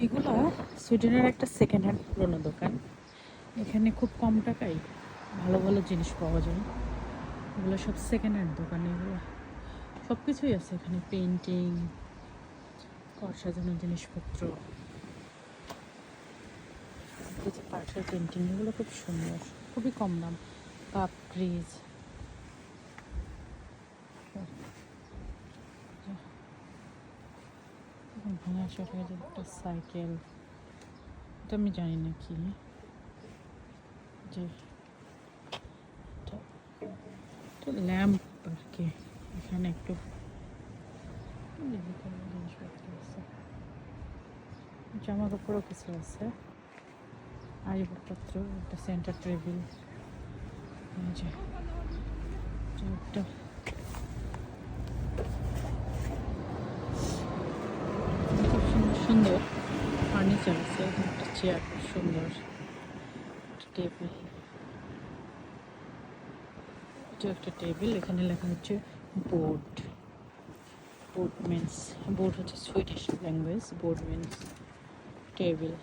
এগুলো সুইডেনের একটা সেকেন্ড হ্যান্ড পুরোনো দোকান। এখানে খুব কম টাকায় ভালো ভালো জিনিস পাওয়া যায়। এগুলো সব সেকেন্ড হ্যান্ড দোকান। এগুলো সব কিছুই আছে এখানে, পেন্টিং, ঘর সাজানোর জিনিসপত্র, এই যে পাশের পেন্টিং, এগুলো খুব সুন্দর, খুবই কম দাম। কাপ, ফ্রিজ, ভাঙা সরকার একটা সাইকেল, এটা আমি জানি না কি, যে ল্যাম্প আর কি। এখানে একটু জিনিসপত্র আছে, জামা কাপড়ও কিছু আছে, আসবাবপত্র, একটা সেন্টার টেবিল, যে একটা খুব সুন্দর সুন্দর ফার্নিচার আছে। একটা চেয়ার খুব সুন্দর, একটা টেবিল, এটা একটা টেবিল। এখানে লেখা হচ্ছে বোর্ড। বোর্ড মিন্স, বোর্ড হচ্ছে Swedish language, board means table.